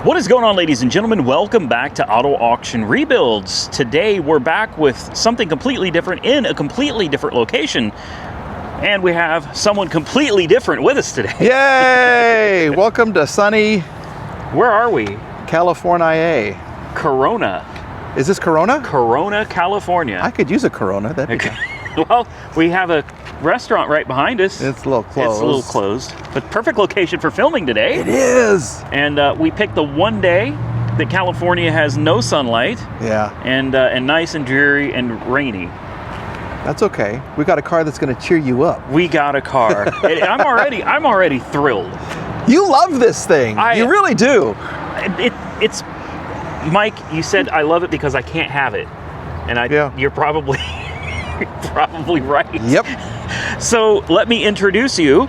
What is going on, ladies and gentlemen? Welcome back to Auto Auction Rebuilds. Today we're back with something completely different in a completely different location. And we have someone completely different with us today. Yay! Welcome to sunny... Where are we? California. Corona. Is this Corona? Corona, California. I could use a Corona. That'd be good. Well, we have a restaurant right behind us. It's a little closed. It's a little closed, but perfect location for filming today. It is. And we picked the one day that California has no sunlight. Yeah. And nice and dreary and rainy. That's okay. We got a car that's going to cheer you up. We got a car. I'm already thrilled. You love this thing. You really do. It's Mike. You said I love it because I can't have it, and you're probably probably right. Yep. So let me introduce you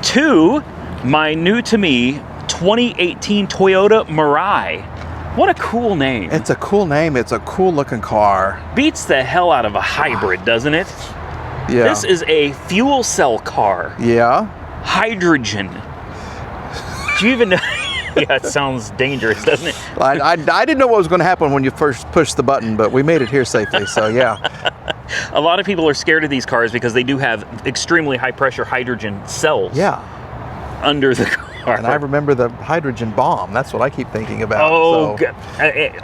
to my new to me 2018 Toyota Mirai. What a cool name. It's a cool name. It's a cool looking car. Beats the hell out of a hybrid, doesn't it? Yeah. This is a fuel cell car. Yeah. Hydrogen. Do you even know? Yeah, it sounds dangerous, doesn't it? I didn't know what was going to happen when you first pushed the button, but we made it here safely, so yeah. A lot of people are scared of these cars because they do have extremely high pressure hydrogen cells under the car. And I remember the hydrogen bomb. That's what I keep thinking about. Oh, so,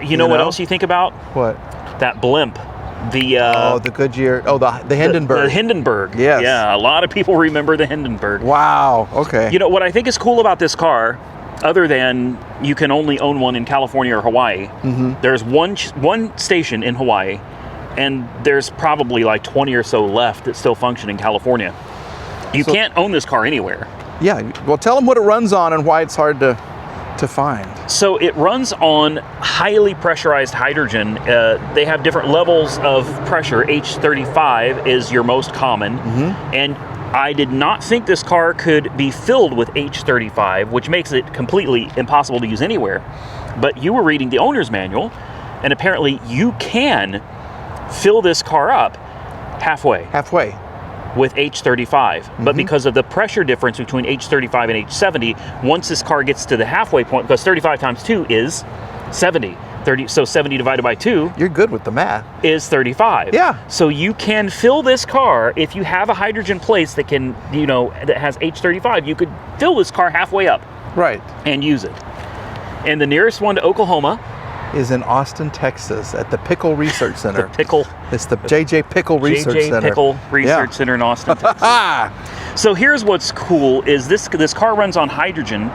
you know what else you think about? What? That blimp. The Goodyear. Oh, the Hindenburg. The Hindenburg. Yes. Yeah, a lot of people remember the Hindenburg. Wow. Okay. You know what I think is cool about this car, other than you can only own one in California or Hawaii. There's one station in Hawaii, and there's probably like 20 or so left that still function in California. You can't own this car anywhere. Yeah, well, tell them what it runs on and why it's hard to find. So it runs on highly pressurized hydrogen. They have different levels of pressure. H35 is your most common, and I did not think this car could be filled with H35, which makes it completely impossible to use anywhere. But you were reading the owner's manual, and apparently you can fill this car up halfway. With H35, but because of the pressure difference between H35 and H70, once this car gets to the halfway point, because 35 times 2 is 70, so 70 divided by 2. You're good with the math. Is 35. Yeah. So you can fill this car, if you have a hydrogen place that can, that has H35, you could fill this car halfway up. Right. And use it. And the nearest one to Oklahoma is in Austin, Texas, at the Pickle Research Center. It's the J.J. Pickle Research Center. J.J. Pickle Research Center in Austin, Texas. So here's what's cool is this car runs on hydrogen,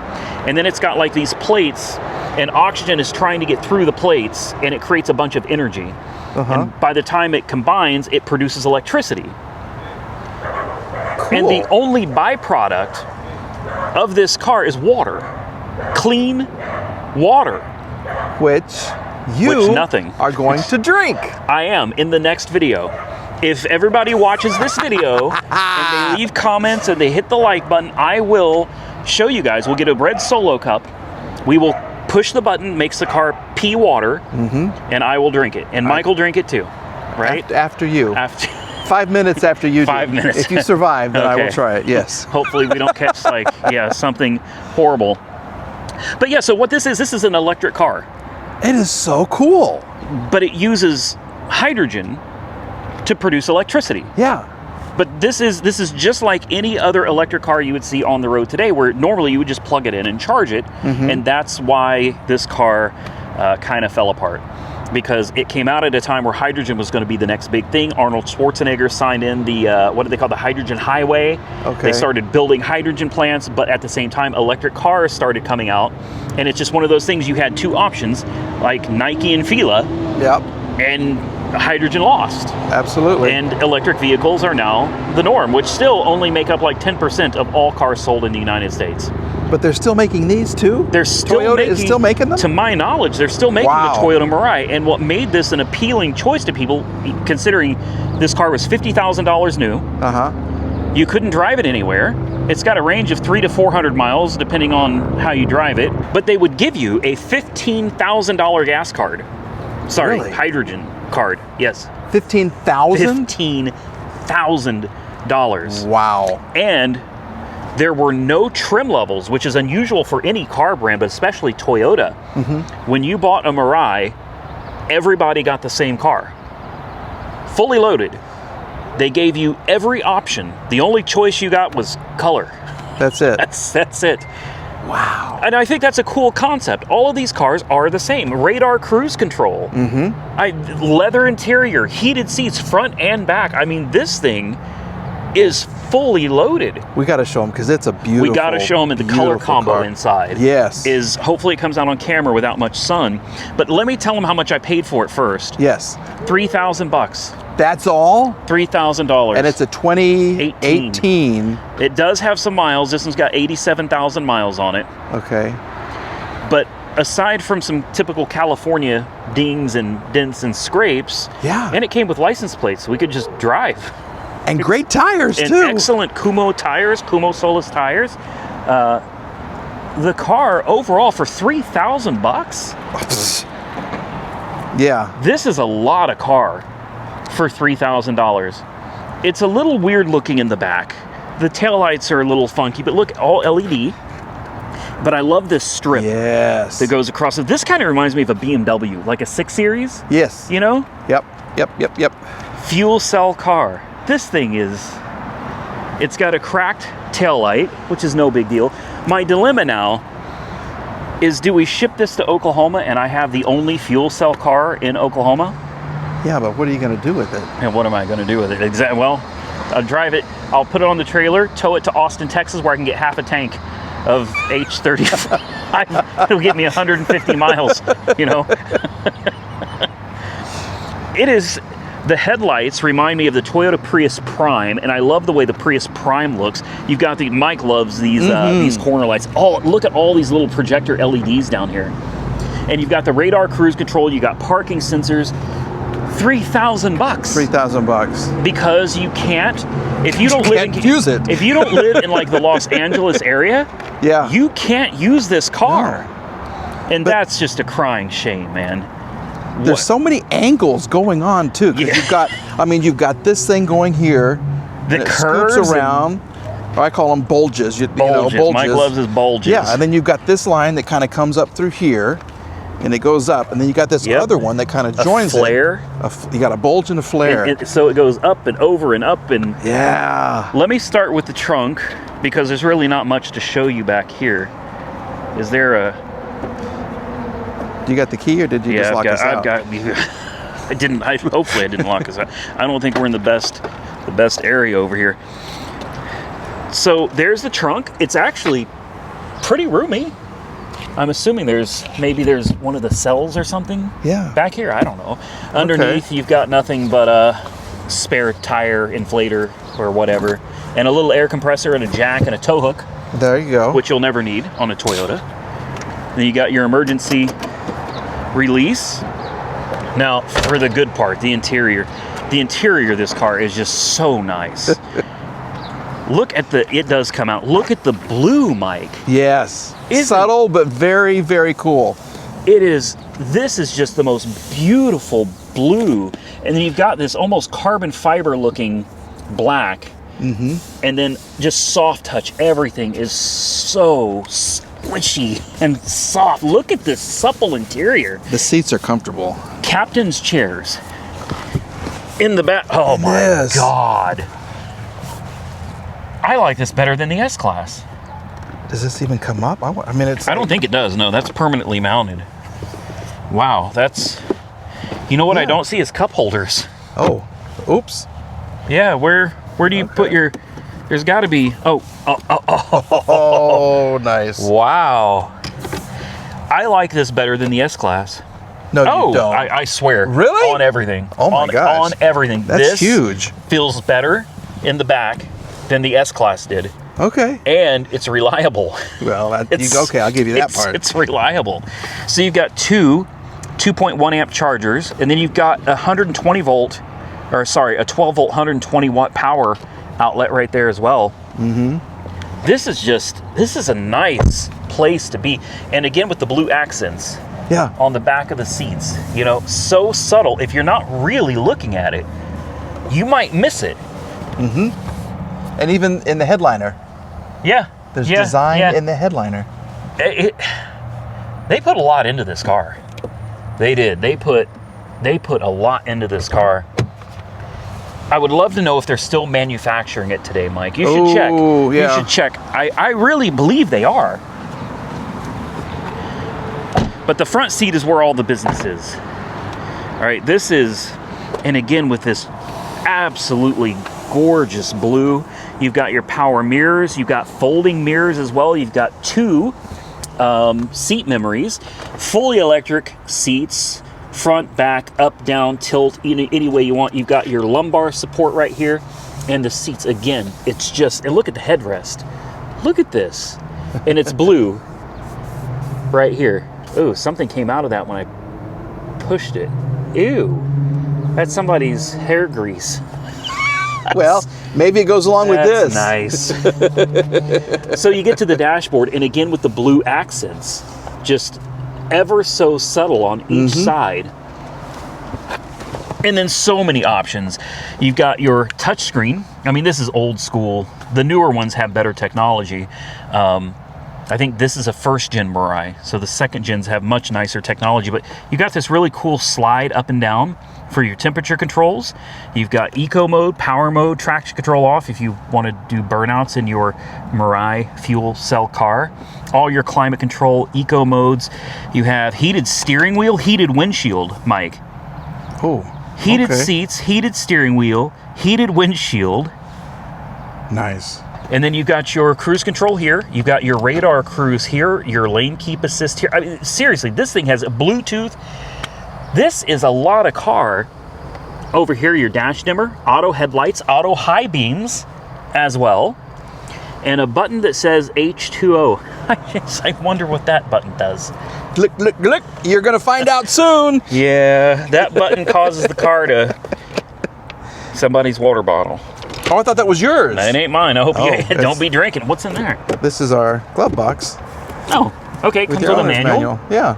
and then it's got like these plates, and oxygen is trying to get through the plates, and it creates a bunch of energy. And by the time it combines, it produces electricity. Cool. And the only byproduct of this car is water. Clean water. Which nothing are going to drink. I am in the next video. If everybody watches this video and they leave comments and they hit the like button, I will show you guys. We'll get a red Solo cup. We will push the button, makes the car pee water, and I will drink it. And Mike will drink it too, right? After you. 5 minutes after you do. 5 minutes. If you survive, then I will try it, yes. Hopefully we don't catch something horrible. But yeah, so what this is an electric car. It is so cool. But it uses hydrogen to produce electricity. Yeah. But this is just like any other electric car you would see on the road today, where normally you would just plug it in and charge it. And that's why this car kind of fell apart. Because it came out at a time where hydrogen was going to be the next big thing. Arnold Schwarzenegger signed in the, what do they call the hydrogen highway? They started building hydrogen plants, but at the same time, electric cars started coming out. And it's just one of those things, you had two options, like Nike and Fila. Yep. And hydrogen lost. Absolutely. And electric vehicles are now the norm, which still only make up like 10% of all cars sold in the United States. But they're still making these too? Toyota is still making them? To my knowledge, they're still making the Toyota Mirai. And what made this an appealing choice to people, considering this car was $50,000 new. You couldn't drive it anywhere. It's got a range of 300 to 400 miles, depending on how you drive it. But they would give you a $15,000 gas card. Sorry, hydrogen card. Yes. $15,000? $15,000. Wow. And There were no trim levels, which is unusual for any car brand, but especially Toyota. When you bought a Mirai, everybody got the same car. Fully loaded. They gave you every option. The only choice you got was color. That's it. That's it. Wow. And I think that's a cool concept. All of these cars are the same. Radar cruise control. Leather interior, heated seats, front and back. I mean, this thing is fully loaded. We got to show them because it's a beautiful. We got to show them the color combo car. inside. Yes. Is hopefully it comes out on camera without much sun. But let me tell them how much I paid for it first. Yes. $3,000. That's all? $3,000. And it's a 2018. It does have some miles. This one's got 87,000 miles on it. Okay. But aside from some typical California dings and dents and scrapes, and it came with license plates, so we could just drive. And great tires, and too. Excellent Kumo tires, Kumo Solus tires. The car overall for $3,000. Yeah. This is a lot of car for $3,000. It's a little weird looking in the back. The taillights are a little funky, but look, all LED. But I love this strip that goes across it. This kind of reminds me of a BMW, like a 6 Series. Yes. You know? Yep. Fuel cell car. This thing it's got a cracked taillight, which is no big deal. My dilemma now is, do we ship this to Oklahoma and I have the only fuel cell car in Oklahoma? Yeah, but what are you going to do with it? And what am I going to do with it? Exactly. Well, I'll drive it. I'll put it on the trailer, tow it to Austin, Texas, where I can get half a tank of H35. It'll get me 150 miles, you know. It is. The headlights remind me of the Toyota Prius Prime, and I love the way the Prius Prime looks. You've got Mike loves these corner lights. Oh, look at all these little projector LEDs down here. And you've got the radar cruise control, you got parking sensors. $3,000. $3,000. Because you can't, if you don't use it. If you don't live in like the Los Angeles area, you can't use this car. No. And that's just a crying shame, man. There's so many angles going on too. Because you've got this thing going here. The curves scoots around. I call them bulges. Bulges. Mike loves his bulges. Yeah, and then you've got this line that kind of comes up through here. And it goes up, and then you got this other one that kind of joins a flare. You got a bulge and a flare. And so it goes up and over and up and... Yeah. Let me start with the trunk, because there's really not much to show you back here. Is there a... You got the key, or did you just lock us out? Hopefully I didn't lock us out. I don't think we're in the best area over here. So there's the trunk. It's actually pretty roomy. I'm assuming there's one of the cells or something back here. I don't know. Underneath, you've got nothing but a spare tire inflator or whatever, and a little air compressor and a jack and a tow hook. There you go. Which you'll never need on a Toyota. Then you got your emergency release. Now, for the good part, the interior. The interior of this car is just so nice. Look at it does come out. Look at the blue, Mike. Yes. Subtle, but very, very cool. This is just the most beautiful blue. And then you've got this almost carbon fiber looking black. And then just soft touch. Everything is so squishy and soft. Look at this supple interior. The seats are comfortable. Captain's chairs. In the back. Oh my God. I like this better than the S-Class. Does this even come up? I don't think it does. No, that's permanently mounted. Wow, that's... You know what I don't see is cup holders. Oh, oops. Yeah, where do you put your... There's got to be... Oh, nice. Wow. I like this better than the S-Class. No, you don't. I swear. Really? On everything. Oh my gosh. On everything. That's huge. Feels better in the back than the S-Class did. Okay. And it's reliable. Well, okay, I'll give you that part. It's reliable. So you've got two 2.1 amp chargers, and then you've got a 12 volt 120 watt power outlet right there as well. This is a nice place to be. And again, with the blue accents on the back of the seats, so subtle. If you're not really looking at it, you might miss it. And even in the headliner. Yeah. There's design yeah. in the headliner. They put a lot into this car. They did. They put a lot into this car. I would love to know if they're still manufacturing it today, Mike. You should check. Yeah. You should check. I really believe they are. But the front seat is where all the business is. All right, this is, and again with this absolutely gorgeous blue, you've got your power mirrors, you've got folding mirrors as well, you've got 2 seat memories, fully electric seats, front, back, up, down, tilt, any way you want. You've got your lumbar support right here, and the seats, again, it's just, and look at the headrest. Look at this. And it's blue right here. Ooh, something came out of that when I pushed it. Ew, that's somebody's hair grease. Well, maybe it goes along with this. Nice. So you get to the dashboard, and again with the blue accents, just ever so subtle on each side. And then so many options. You've got your touchscreen. I mean, this is old school. The newer ones have better technology. I think this is a first-gen Mirai, so the second gens have much nicer technology, but you got this really cool slide up and down for your temperature controls. You've got eco mode, power mode, traction control off if you want to do burnouts in your Mirai fuel cell car. All your climate control, eco modes. You have heated steering wheel, heated windshield, Mike. Oh, Heated seats, heated steering wheel, heated windshield. Nice. And then you've got your cruise control here. You've got your radar cruise here, your lane keep assist here. I mean, seriously, this thing has a Bluetooth. This is a lot of car. Over here, your dash dimmer, auto headlights, auto high beams as well. And a button that says H2O. I wonder what that button does. Look, you're going to find out soon. Yeah, that button causes the car to somebody's water bottle. Oh, I thought that was yours. That ain't mine. I hope you don't be drinking. What's in there? This is our glove box. Oh, okay. Comes with a manual. Yeah.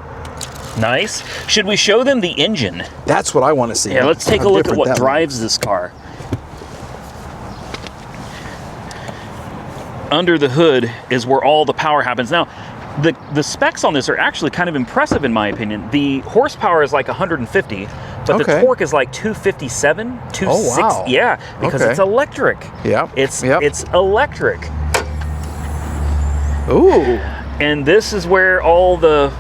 Nice. Should we show them the engine? That's what I want to see. Yeah, let's take a look at what drives this car. Under the hood is where all the power happens. Now, the specs on this are actually kind of impressive in my opinion. The horsepower is like 150, but the torque is like 257, 260. Oh, wow. Yeah, because it's electric. Yeah. It's electric. Ooh. And this is where all the...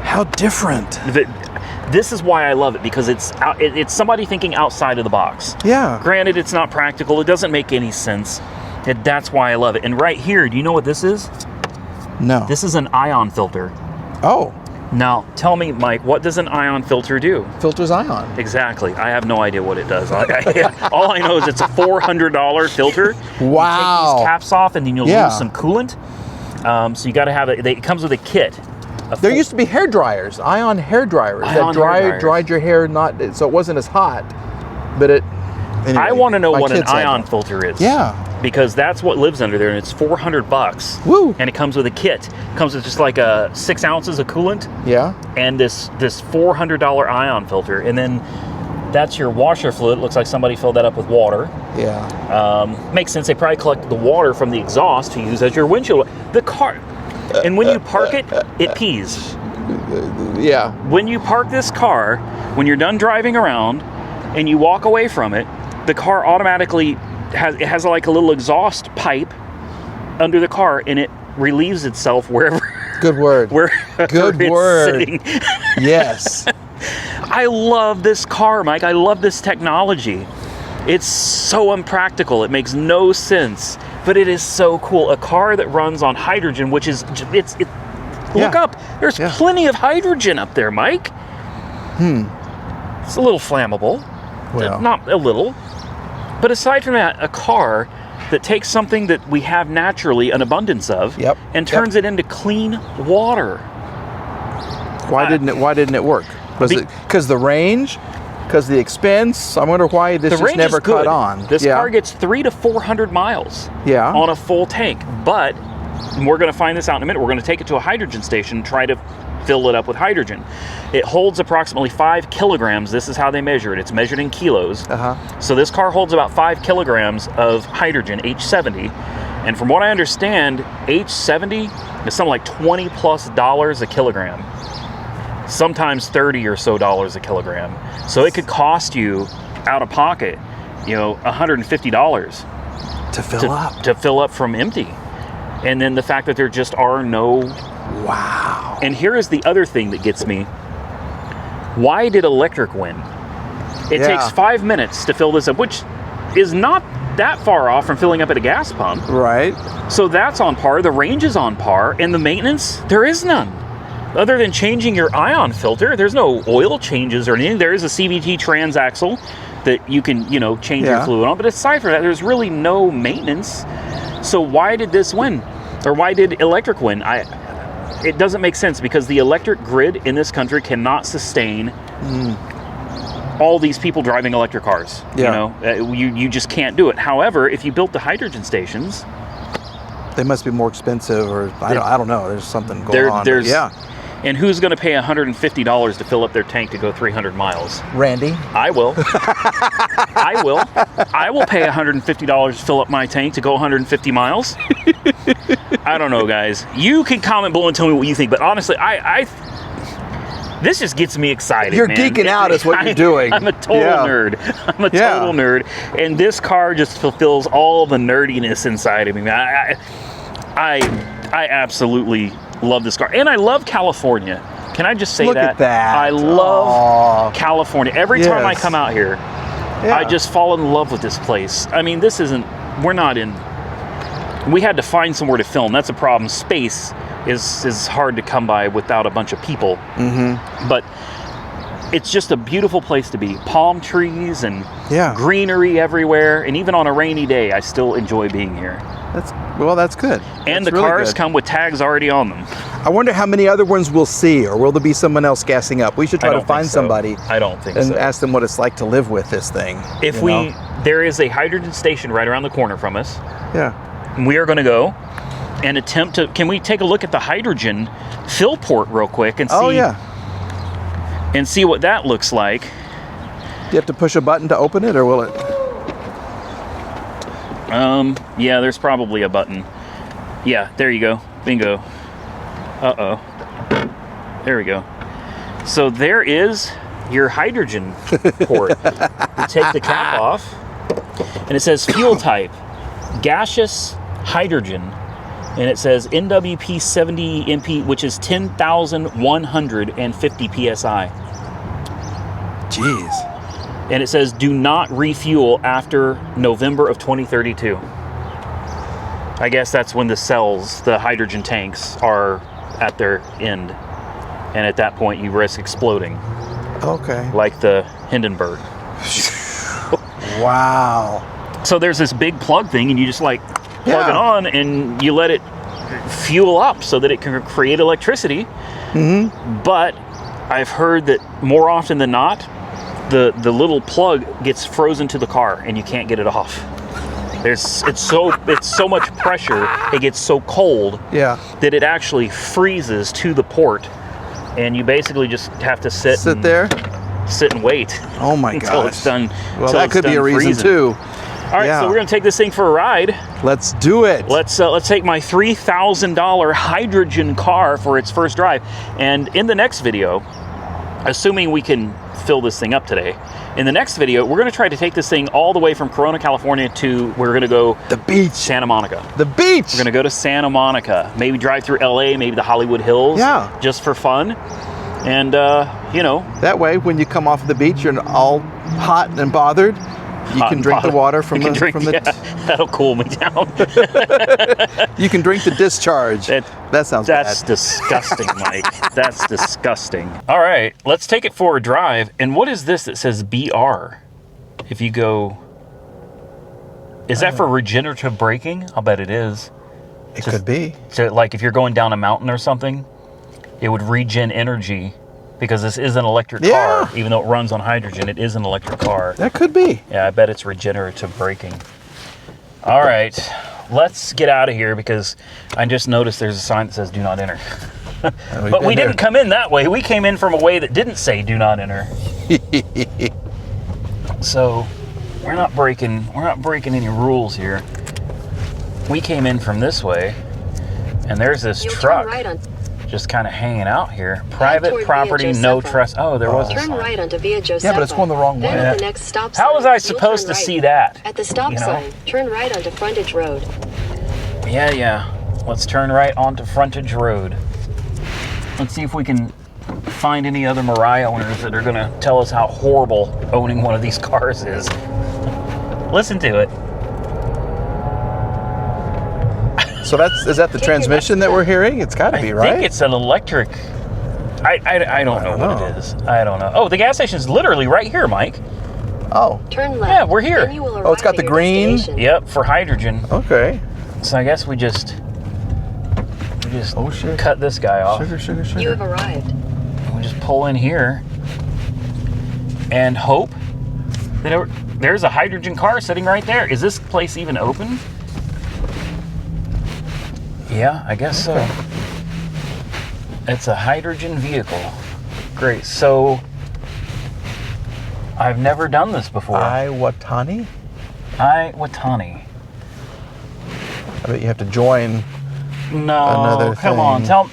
How different. This is why I love it, because it's somebody thinking outside of the box. Yeah. Granted, it's not practical. It doesn't make any sense. That's why I love it. And right here, do you know what this is? No. This is an ion filter. Oh. Now, tell me, Mike, what does an ion filter do? Filters ion. Exactly. I have no idea what it does. All I know is it's a $400 filter. Wow. You take these caps off, and then you'll lose some coolant. So you got to have it. It comes with a kit. There used to be hair dryers, ion hair dryers that dried your hair, so it wasn't as hot, but it. Anyway, I want to know what an ion filter is. Yeah. Because that's what lives under there, and it's $400. Woo! And it comes with a kit. It comes with just like 6 ounces of coolant. Yeah. And this $400 ion filter, and then that's your washer fluid. It looks like somebody filled that up with water. Yeah. Makes sense. They probably collect the water from the exhaust to use as your windshield. The car, and when you park it, it pees. Yeah. When you park this car, when you're done driving around, and you walk away from it, the car automatically has like a little exhaust pipe under the car, and it relieves itself wherever. Good word. Good word. Sitting. Yes. I love this car, Mike. I love this technology. It's so impractical. It makes no sense, but it is so cool. A car that runs on hydrogen, which is look up. There's plenty of hydrogen up there, Mike. It's a little flammable. Well, not a little. But aside from that, a car that takes something that we have naturally an abundance of and turns it into clean water. Why didn't it work? Was it because the range? Because the expense? I wonder why this just never caught on. This car gets 300 to 400 miles on a full tank. But we're going to find this out in a minute. We're going to take it to a hydrogen station and try to fill it up with hydrogen. It holds approximately 5 kilograms. This is how they measure it. It's measured in kilos. So this car holds about 5 kilograms of hydrogen, H70, And from what I understand, H70 is something like $20+ a kilogram. Sometimes $30 or so a kilogram. So it could cost you out of pocket, $150 to fill up from empty. And then the fact that there just are no. Wow. And here is the other thing that gets me. Why did electric win? It takes 5 minutes to fill this up, which is not that far off from filling up at a gas pump. Right. So that's on par. The range is on par, and the maintenance, there is none. Other than changing your ion filter, there's no oil changes or anything. There is a CVT transaxle that you can, change your fluid on. But aside from that, there's really no maintenance. So why did this win? Or why did electric win? It doesn't make sense, because the electric grid in this country cannot sustain all these people driving electric cars. You just can't do it. However, if you built the hydrogen stations, they must be more expensive, or I don't know. There's something going on. And who's going to pay $150 to fill up their tank to go 300 miles? Randy. I will. I will pay $150 to fill up my tank to go 150 miles. I don't know, guys. You can comment below and tell me what you think. But honestly, this just gets me excited. You're geeking out is what you're doing. I'm a total nerd. I'm a total nerd. And this car just fulfills all the nerdiness inside of me. I absolutely love this car. And I love California. Can I just say Look at that. I love California. Every time I come out here, I just fall in love with this place. I mean, we had to find somewhere to film. That's a problem. Space is hard to come by without a bunch of people. Mm-hmm. But it's just a beautiful place to be. Palm trees and greenery everywhere. And even on a rainy day, I still enjoy being here. That's good. And the cars come with tags already on them. I wonder how many other ones we'll see, or will there be someone else gassing up? We should try to find somebody. I don't think so. And ask them what it's like to live with this thing. There is a hydrogen station right around the corner from us. Yeah. And we are going to go and attempt to. Can we take a look at the hydrogen fill port real quick and see? Oh yeah. And see what that looks like. Do you have to push a button to open it, or will it? Yeah, there's probably a button. Yeah, there you go. Bingo. Uh-oh. There we go. So there is your hydrogen port. You take the cap off, and it says fuel type, gaseous hydrogen. And it says NWP 70 MP, which is 10,150 PSI. Jeez. And it says, do not refuel after November of 2032. I guess that's when the hydrogen tanks are at their end. And at that point, you risk exploding. Okay. Like the Hindenburg. Wow. So there's this big plug thing, and you just plug it on, and you let it fuel up so that it can create electricity. Mm-hmm. But I've heard that more often than not, the little plug gets frozen to the car and you can't get it off. It's so much pressure, it gets so cold that it actually freezes to the port, and you basically just have to sit and wait. Oh my gosh. Until it's done. Well, that could be a reason freezing. too. All right, so we're gonna take this thing for a ride. Let's do it. Let's take my $3,000 hydrogen car for its first drive, and in the next video, assuming we can fill this thing up today, in the next video, we're going to try to take this thing all the way from Corona, California to, we're going to go the beach, Santa Monica. The beach. We're going to go to Santa Monica, maybe drive through LA, maybe the Hollywood Hills, just for fun. And that way, when you come off the beach, you're all hot and bothered. You can drink the water from the. That'll cool me down. You can drink the discharge. That sounds bad. That's disgusting, Mike. That's disgusting. All right, let's take it for a drive. And what is this that says BR? If you go, is that for regenerative braking? I'll bet it is. It could be. So, like, if you're going down a mountain or something, it would regen energy. Because this is an electric car, even though it runs on hydrogen, it is an electric car. That could be. Yeah, I bet it's regenerative braking. All right, let's get out of here because I just noticed there's a sign that says do not enter. But we didn't come in that way. We came in from a way that didn't say do not enter. So we're not breaking any rules here. we came in from this way, and there's this truck Turn right on. just kind of hanging out here. Private toward property, Via no Josefa. trespass. Oh, there was a Turn sign. right onto Via Josefa. Yeah, but it's going the wrong Then way. at the next stop How sign, was I you'll supposed turn to right. see that? At the stop You know? sign, turn right onto Frontage Road. Yeah. Let's turn right onto Frontage Road. Let's see if we can find any other Mirai owners that are going to tell us how horrible owning one of these cars is. Listen to it. So is that the transmission that we're hearing? It's got to be, right? I think it's an electric. I don't know what it is. I don't know. Oh, the gas station's literally right here, Mike. Oh. Turn left. Yeah, we're here. Then you will Oh, it's got arrive the at your green? destination. Yep, for hydrogen. Okay. So I guess we just Oh, shit. cut this guy off. Sugar. You have arrived. We just pull in here and hope that there's a hydrogen car sitting right there. Is this place even open? Yeah, I guess so. It's a hydrogen vehicle. Great. So I've never done this before. Iwatani? Iwatani. I bet you have to join. No, Another come on. thing.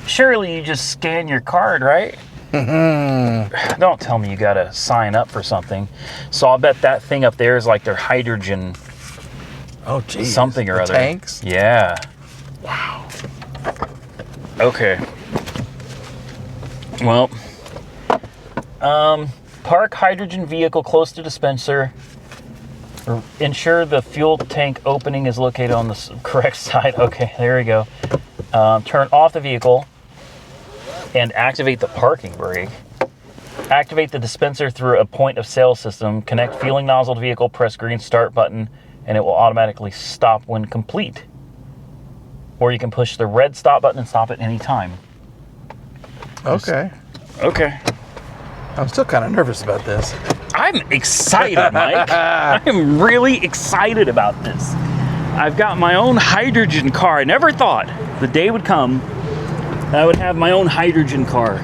Surely you just scan your card, right? Don't tell me you gotta sign up for something. So I'll bet that thing up there is like their hydrogen Oh, geez. something or The other. tanks? Yeah. Wow. Okay. Well, park hydrogen vehicle close to dispenser. Ensure the fuel tank opening is located on the correct side. Okay, there we go. Turn off the vehicle and activate the parking brake. Activate the dispenser through a point of sale system. Connect fueling nozzle to vehicle. Press green start button, and it will automatically stop when complete. Or you can push the red stop button and stop at any time. Okay. Okay. I'm still kind of nervous about this. I'm excited, Mike. I'm really excited about this. I've got my own hydrogen car. I never thought the day would come that I would have my own hydrogen car.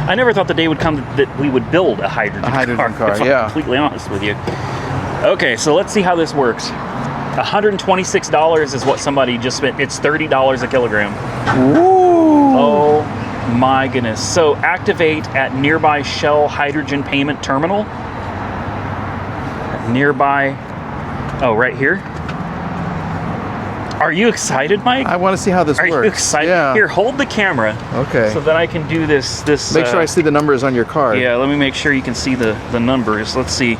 I never thought the day would come that we would build a hydrogen car, if I'm completely honest with you. Okay, so let's see how this works. $126 is what somebody just spent. It's $30 a kilogram. Ooh. Oh my goodness. So activate at nearby Shell hydrogen payment terminal. Nearby. Oh, right here. Are you excited, Mike? I want to see how this works. Are you excited? Yeah. Here, hold the camera. Okay. So that I can do this. Make sure I see the numbers on your card. Yeah, let me make sure you can see the numbers. Let's see.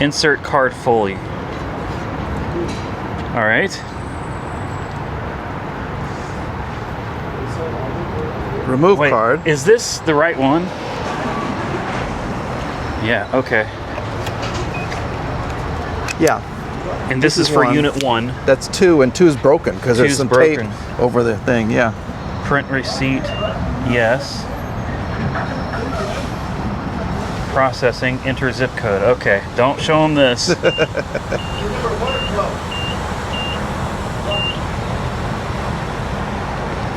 Insert card fully. All right. Remove Wait, card. is this the right one? Yeah, okay. Yeah. And this is for unit 1. That's 2, and 2's broken because there's 2's some broken. tape over the thing. Yeah. Print receipt, yes. Processing, enter zip code. Okay, don't show them this.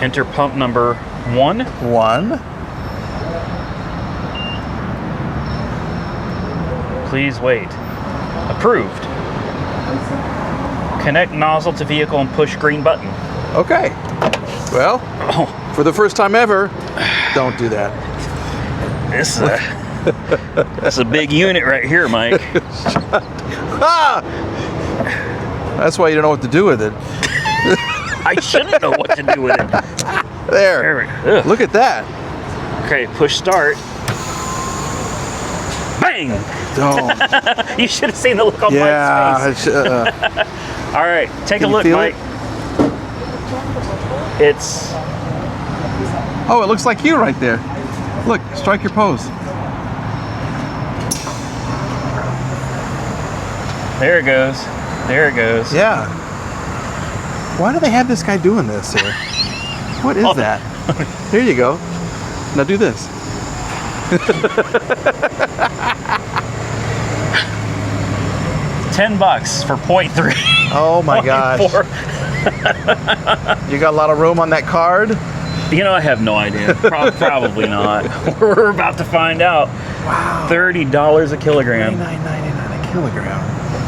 Enter pump number 1. 1. Please wait. Approved. Connect nozzle to vehicle and push green button. Okay. Well, for the first time ever, don't do that. That's a big unit right here, Mike. Ah! That's why you don't know what to do with it. I shouldn't know what to do with it. There. Ugh. Look at that. Okay, push start. Bang! Oh. You should have seen the look on Mike's face. All right, take a look, Mike. It's. Oh, it looks like you right there. Look, strike your pose. There it goes. There it goes. Yeah. Why do they have this guy doing this here? What is that? There you go. Now do this. $10 for 0.3. Oh my gosh. You got a lot of room on that card? You know, I have no idea. Probably not. We're about to find out. Wow. $30 a kilogram. $29.99 a kilogram.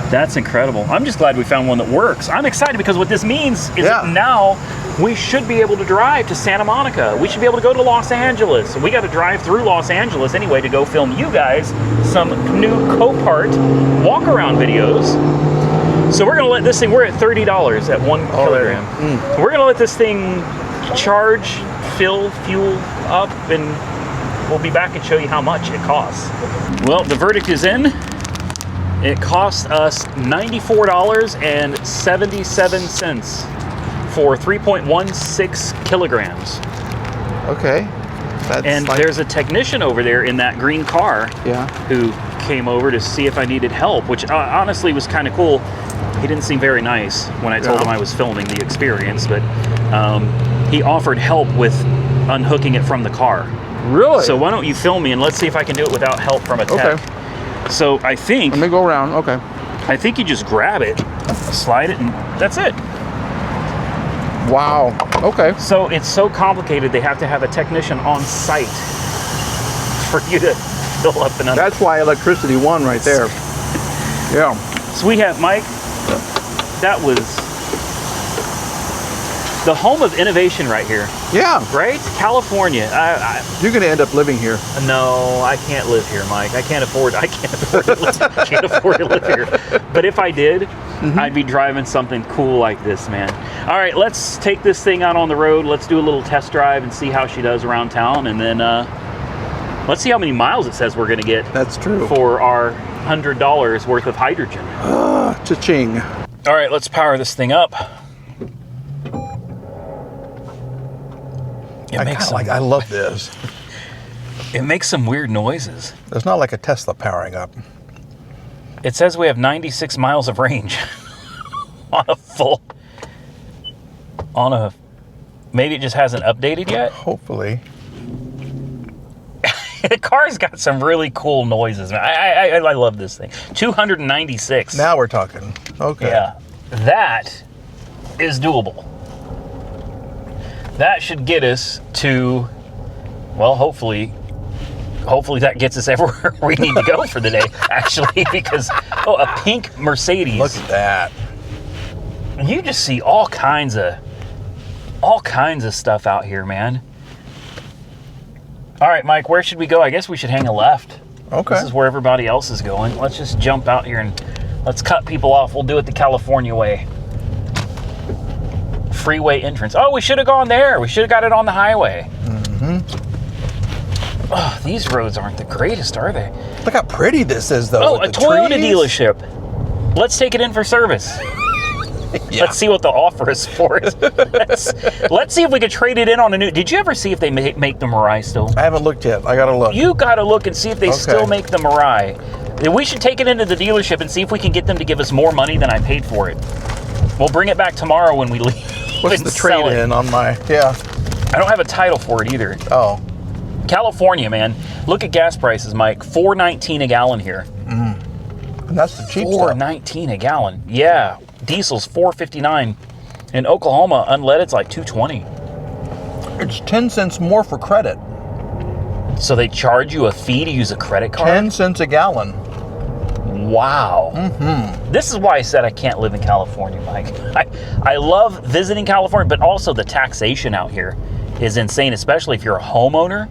That's incredible. I'm just glad we found one that works. I'm excited because what this means is that now we should be able to drive to Santa Monica. We should be able to go to Los Angeles. We got to drive through Los Angeles anyway to go film you guys some new Copart walk-around videos. So we're going to let this thing, we're at $30 at 1 kilogram. We're going to let this thing charge, fill, fuel up, and we'll be back and show you how much it costs. Well, the verdict is in. It cost us $94.77 for 3.16 kilograms. Okay. And there's a technician over there in that green car who came over to see if I needed help, which honestly was kind of cool. He didn't seem very nice when I told him I was filming the experience, but he offered help with unhooking it from the car. Really? So why don't you film me and let's see if I can do it without help from a tech. Okay. So I think... Let me go around, okay. I think you just grab it, slide it, and that's it. Wow, okay. So it's so complicated, they have to have a technician on site for you to fill up and That's why electricity won right there. Yeah. So we have, Mike, that was the home of innovation right here. Yeah. Right? California. You're going to end up living here. No, I can't live here, Mike. I can't afford to live here. But if I did, I'd be driving something cool like this, man. All right, let's take this thing out on the road. Let's do a little test drive and see how she does around town. And then let's see how many miles it says we're going to get. That's true. For our $100 worth of hydrogen. Cha-ching. All right, let's power this thing up. I love this. It makes some weird noises. It's not like a Tesla powering up. It says we have 96 miles of range maybe it just hasn't updated yet. Hopefully. The car's got some really cool noises, man. I love this thing. 296. Now we're talking. Okay. Yeah, that is doable. That should get us to, well, hopefully that gets us everywhere we need to go for the day, actually, because, a pink Mercedes. Look at that. You just see all kinds of stuff out here, man. All right, Mike, where should we go? I guess we should hang a left. Okay. This is where everybody else is going. Let's just jump out here and let's cut people off. We'll do it the California way. Freeway entrance. Oh, we should have gone there. We should have got it on the highway. Oh, these roads aren't the greatest, are they? Look how pretty this is, though. Oh, a Toyota dealership. Let's take it in for service. Let's see what the offer is for it. Let's see if we could trade it in on a new... Did you ever see if they make the Mirai still? I haven't looked yet. I got to look. You got to look and see if they still make the Mirai. We should take it into the dealership and see if we can get them to give us more money than I paid for it. We'll bring it back tomorrow when we leave. What's the trade-in on my... Yeah. I don't have a title for it either. Oh. California, man. Look at gas prices, Mike. $4.19 a gallon here. And that's the cheap stuff. $4.19 a gallon. Yeah. Diesel's $4.59. In Oklahoma, unleaded's like $2.20. It's 10 cents more for credit. So they charge you a fee to use a credit card? 10 cents a gallon. Wow. This is why I said I can't live in California, Mike. I love visiting California, but also the taxation out here is insane, especially if you're a homeowner.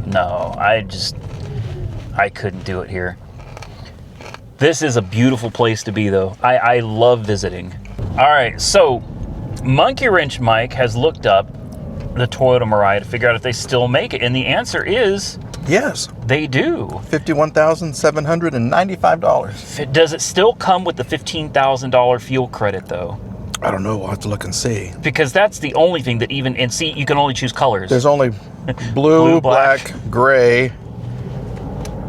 No, I couldn't do it here. This is a beautiful place to be, though. I love visiting. All right, so Monkey Wrench Mike has looked up the Toyota Mirai to figure out if they still make it, and the answer is yes, they do. $51,795. Does it still come with the $15,000 fuel credit, though? I don't know. We'll have to look and see. Because that's the only thing that even, and see, you can only choose colors. There's only blue, black, gray,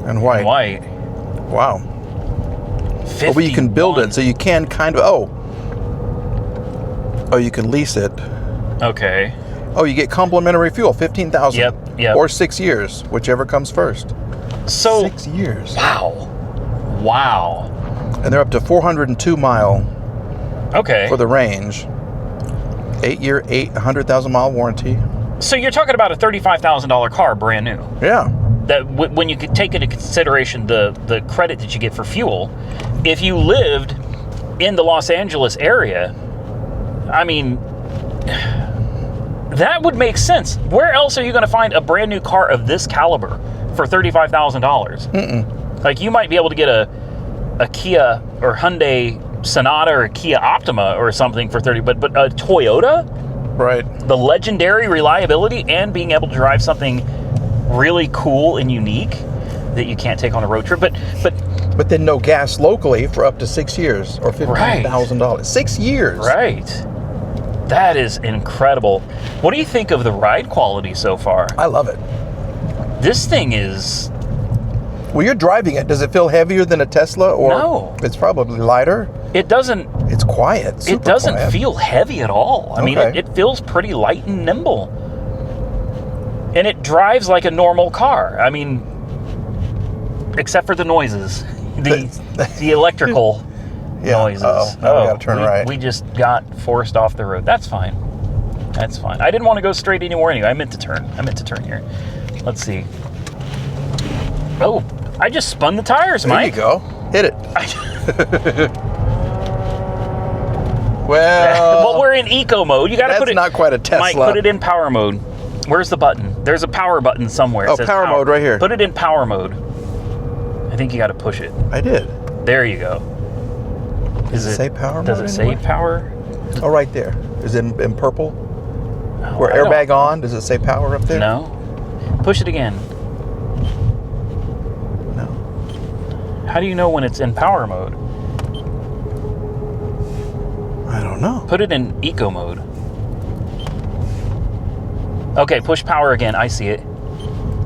and white. Wow. Oh, but you can build it, so you can kind of, you can lease it. Okay. Oh, you get complimentary fuel, $15,000. Yep. Or 6 years, whichever comes first. So 6 years. Wow. And they're up to 402 mile. Okay. For the range. 8-year, 100,000 mile warranty. So you're talking about a $35,000 car, brand new. Yeah. that when you could take into consideration the credit that you get for fuel, if you lived in the Los Angeles area, I mean, that would make sense. Where else are you going to find a brand new car of this caliber for $35,000? Like, you might be able to get a Kia or Hyundai Sonata or a Kia Optima or something for 30, but a Toyota, right? The legendary reliability and being able to drive something really cool and unique that you can't take on a road trip, but then no gas locally for up to 6 years or $15,000. 6 years, right? That is incredible. What do you think of the ride quality so far? I love it. This thing is. Well, you're driving it. Does it feel heavier than a Tesla, or no? It's probably lighter. It doesn't. It's quiet. It doesn't quiet. feel heavy at all. I mean, it feels pretty light and nimble, and it drives like a normal car. I mean, except for the noises, the electrical noises. Now we gotta turn right. We just got forced off the road. That's fine. That's fine. I didn't want to go straight anymore anyway. I meant to turn here. Let's see. Oh, I just spun the tires, Mike. There you go. Hit it. Well, we're in eco mode. You got to put it. That's not quite a Tesla. Mike, put it in power mode. Where's the button? There's a power button somewhere. Oh, power mode right here. Put it in power mode. I think you got to push it. I did. There you go. Does it say power mode? Does it say power? Oh, right there. Is it in purple? Oh, Where airbag on? Does it say power up there? No. Push it again. No. How do you know when it's in power mode? I don't know. Put it in eco mode. Okay, push power again. I see it.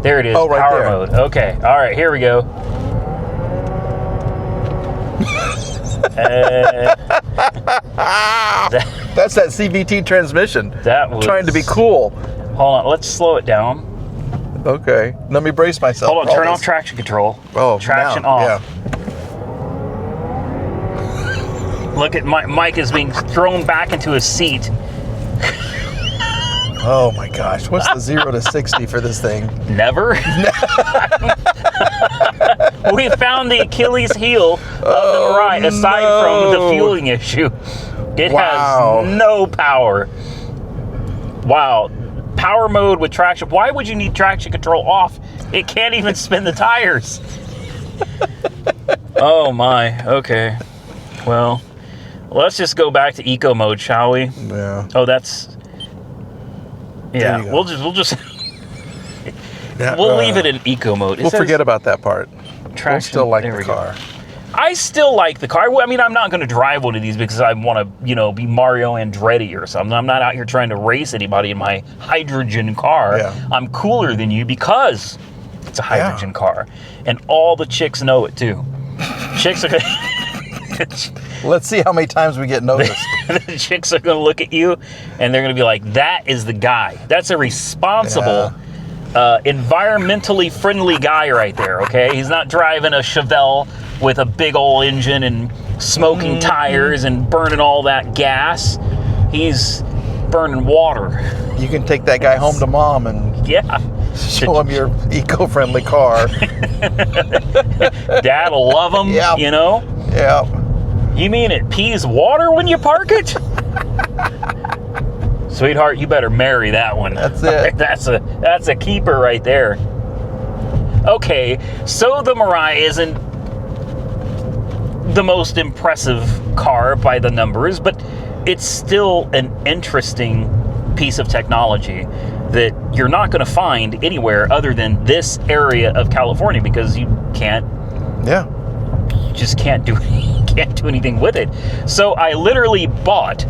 There it is. Oh, right power there. mode. Okay. All right, here we go. That's that CVT transmission. That was trying to be cool. Hold on, let's slow it down. Okay, let me brace myself. Hold on, turn off traction control. Oh, traction now, off. Yeah. Look at Mike is being thrown back into his seat. Oh my gosh, what's the 0 to 60 for this thing? Never. We found the Achilles heel of the Mirai, aside from the fueling issue. It has no power. Wow. Power mode with traction. Why would you need traction control off? It can't even spin the tires. Oh my. Okay. Well, let's just go back to eco mode, shall we? Yeah. Oh, that's. Yeah. We'll just. We'll leave it in eco mode. We'll forget about that part. Traction. We'll still like the car. I still like the car. I mean, I'm not going to drive one of these because I want to, be Mario Andretti or something. I'm not out here trying to race anybody in my hydrogen car. Yeah. I'm cooler than you because it's a hydrogen car. And all the chicks know it, too. Chicks are going to... Let's see how many times we get noticed. The chicks are going to look at you, and they're going to be like, that is the guy. That's a responsible... environmentally friendly guy right there, okay? He's not driving a Chevelle with a big old engine and smoking tires and burning all that gas. He's burning water. You can take that guy home to mom and show him your eco-friendly car. Dad'll love him, Yeah. Yeah. You mean it pees water when you park it? Sweetheart, you better marry that one. That's it. That's a keeper right there. Okay, so the Mirai isn't the most impressive car by the numbers, but it's still an interesting piece of technology that you're not going to find anywhere other than this area of California because you just can't do anything with it. So I literally bought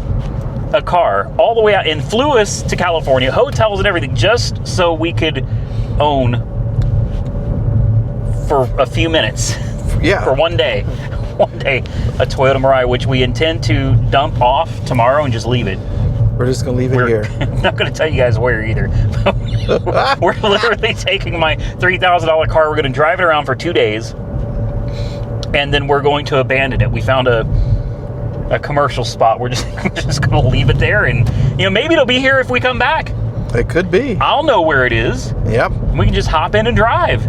a car all the way out and flew us to California, hotels and everything, just so we could own for a few minutes. Yeah. For one day, a Toyota Mirai, which we intend to dump off tomorrow and just leave it. We're just going to leave it here. I'm not going to tell you guys where either. We're literally taking my $3,000 car. We're going to drive it around for 2 days. And then we're going to abandon it. We found a commercial spot. We're just going to leave it there. And, maybe it'll be here if we come back. It could be. I'll know where it is. Yep. We can just hop in and drive.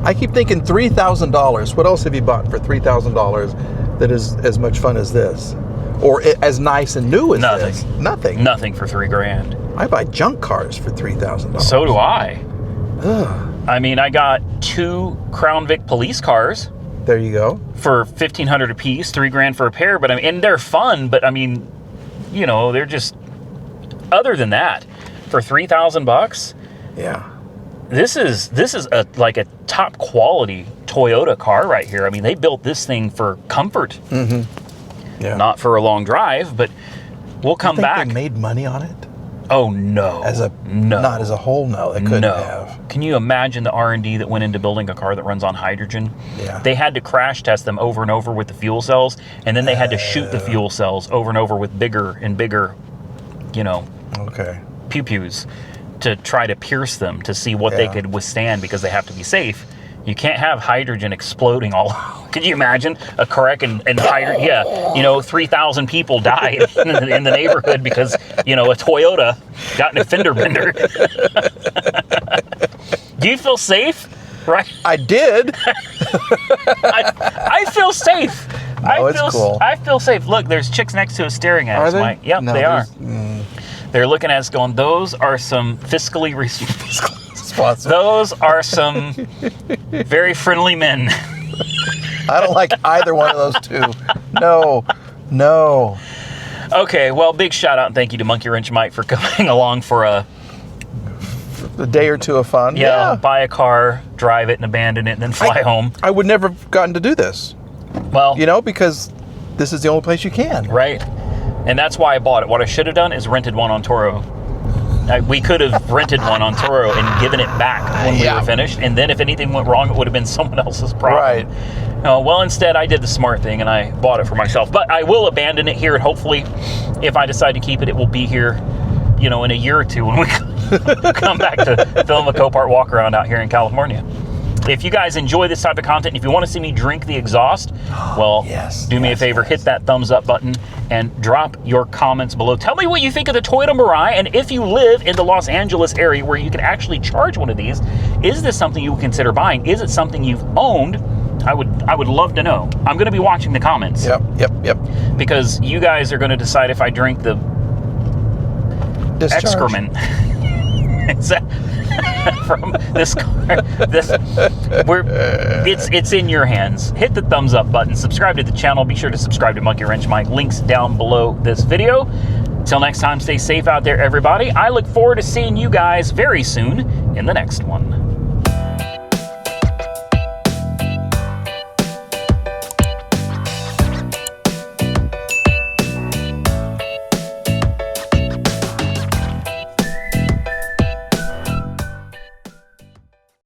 I keep thinking $3,000. What else have you bought for $3,000 that is as much fun as this? Or as nice and new as this? Nothing. Nothing for $3,000. I buy junk cars for $3,000. So do I. Ugh. I mean, I got 2 Crown Vic police cars. There you go. For $1,500 a piece, $3,000 for a pair. But I mean, and they're fun. But I mean, you know, they're just. Other than that, for $3,000, yeah, this is like a top quality Toyota car right here. I mean, they built this thing for comfort, yeah, not for a long drive. But we'll come back. They made money on it. Oh no! Not as a whole. No, they couldn't have. Can you imagine the R&D that went into building a car that runs on hydrogen? Yeah. They had to crash test them over and over with the fuel cells, and then they had to shoot the fuel cells over and over with bigger and bigger, you know, pew-pews to try to pierce them to see what they could withstand, because they have to be safe. You can't have hydrogen exploding all. Could you imagine a correct and hydrogen? Yeah, you know, 3,000 people died in the neighborhood because, you know, a Toyota got in a fender bender. Do you feel safe? Right? I did. I feel safe. It's cool. I feel safe. Look, there's chicks next to us staring at us, Mike. Yep, no, they are. They're looking at us going, those are some fiscally responsible. Those are some very friendly men. I don't like either one of those two. No. Okay, well, big shout out and thank you to Monkey Wrench Mike for coming along for a day or two of fun. Yeah, buy a car, drive it and abandon it, and then fly home. I would never have gotten to do this. Well, you know, because this is the only place you can. Right. And that's why I bought it. What I should have done is rented one on Toro. We could have rented one on Toro and given it back when we were finished. And then if anything went wrong, it would have been someone else's problem. Right. Well, instead, I did the smart thing and I bought it for myself. But I will abandon it here, and hopefully, if I decide to keep it, it will be here, you know, in a year or two when we come back to film a Copart walk around out here in California. If you guys enjoy this type of content, if you want to see me drink the exhaust, well, do me a favor, hit that thumbs up button and drop your comments below. Tell me what you think of the Toyota Mirai, and if you live in the Los Angeles area where you can actually charge one of these, is this something you would consider buying? Is it something you've owned? I would love to know. I'm going to be watching the comments. Yep. Because you guys are going to decide if I drink the excrement. From this car. It's in your hands. Hit the thumbs up button. Subscribe to the channel. Be sure to subscribe to Monkey Wrench Mike. Links down below this video. Till next time, stay safe out there, everybody. I look forward to seeing you guys very soon in the next one.